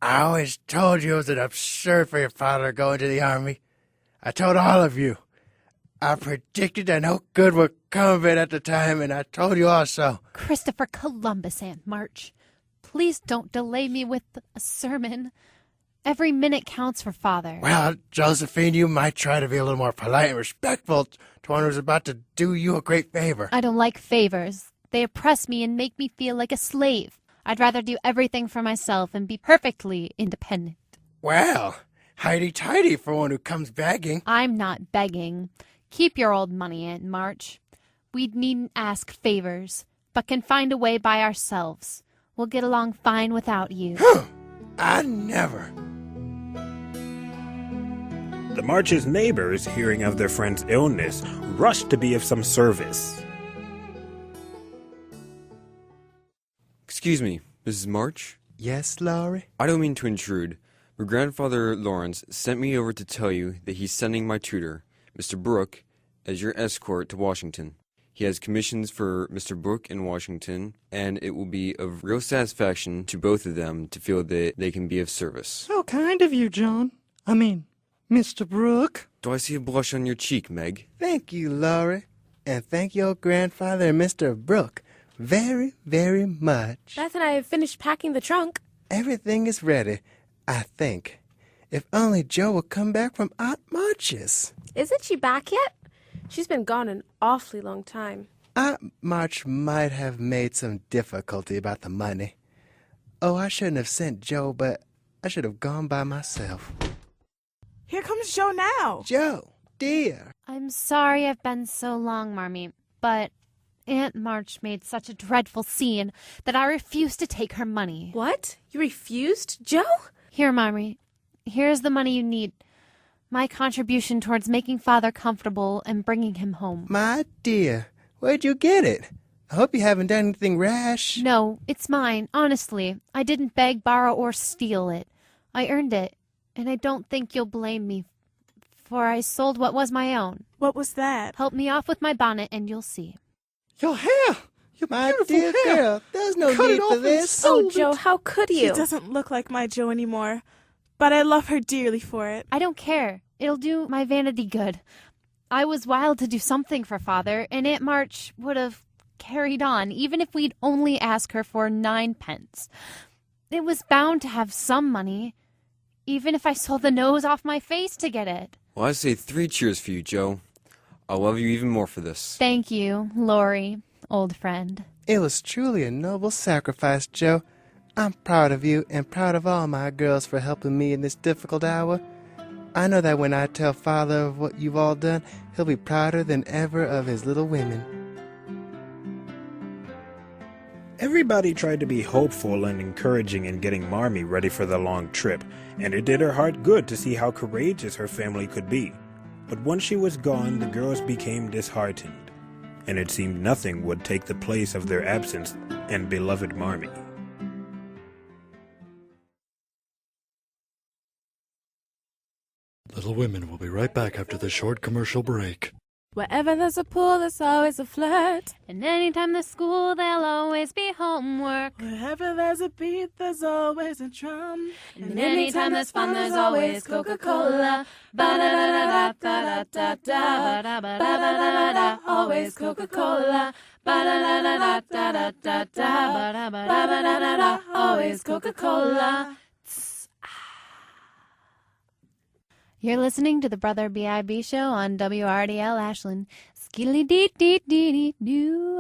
I always told you it was an absurd for your father to go into the army. I told all of you. I predicted that no good would come of it at the time, and I told you also. Christopher Columbus, Aunt March. Please don't delay me with a sermon. Every minute counts for Father. Well, Josephine, you might try to be a little more polite and respectful to one who's about to do you a great favor. I don't like favors. They oppress me and make me feel like a slave. I'd rather do everything for myself and be perfectly independent. Well, highty-tighty for one who comes begging. I'm not begging. Keep your old money, Aunt March. We needn't ask favors, but can find a way by ourselves. We'll get along fine without you. I never. The Marches' neighbors, hearing of their friend's illness, rushed to be of some service. Excuse me, Mrs. March? Yes, Laurie? I don't mean to intrude, but Grandfather Lawrence sent me over to tell you that he's sending my tutor, Mr. Brooke, as your escort to Washington. He has commissions for Mr. Brooke in Washington, and it will be of real satisfaction to both of them to feel that they can be of service. How kind of you, John. Mr. Brooke. Do I see a blush on your cheek, Meg? Thank you, Laurie. And thank your grandfather and Mr. Brooke very, very much. Beth and I have finished packing the trunk. Everything is ready, I think. If only Joe will come back from Aunt March's. Isn't she back yet? She's been gone an awfully long time. Aunt March might have made some difficulty about the money. Oh, I shouldn't have sent Joe, but I should have gone by myself. Here comes Joe now. Joe, dear. I'm sorry I've been so long, Marmee, but Aunt March made such a dreadful scene that I refused to take her money. What? You refused, Joe? Here, Marmee. Here's the money you need. My contribution towards making Father comfortable and bringing him home. My dear, where'd you get it? I hope you haven't done anything rash. No, it's mine, honestly. I didn't beg, borrow, or steal it. I earned it, and I don't think you'll blame me, for I sold what was my own. What was that? Help me off with my bonnet, and you'll see. Your hair! Your My beautiful dear hair! girl, there's no Cut it need off for and this. sold Oh, Joe, it. how could She you? doesn't look like my Joe anymore, but I love her dearly for it. I don't care. It'll do my vanity good. I was wild to do something for Father, and Aunt March would have carried on, even if we'd only ask her for 9 pence. It was bound to have some money, even if I sold the nose off my face to get it. Well, I say 3 cheers for you, Joe. I'll love you even more for this. Thank you, Laurie, old friend. It was truly a noble sacrifice, Joe. I'm proud of you and proud of all my girls for helping me in this difficult hour. I know that when I tell Father of what you've all done, he'll be prouder than ever of his little women. Everybody tried to be hopeful and encouraging in getting Marmee ready for the long trip, and it did her heart good to see how courageous her family could be. But once she was gone, the girls became disheartened, and it seemed nothing would take the place of their absence and beloved Marmee. Little Women will be right back after the short commercial break. Wherever there's a pool, there's always a flirt. And anytime there's school, there'll always be homework. Wherever there's a beat, there's always a drum. And anytime there's fun, there's always Coca-Cola. Ba-da-da-da-da-da-da-da. Ba-da-da-da-da. Always Coca-Cola. Ba-da-da-da-da-da-da-da. Ba-da-da-da-da. Always Coca-Cola. You're listening to the Brother B.I.B. show on WRDL Ashland. Skilly dee dee dee dee doo.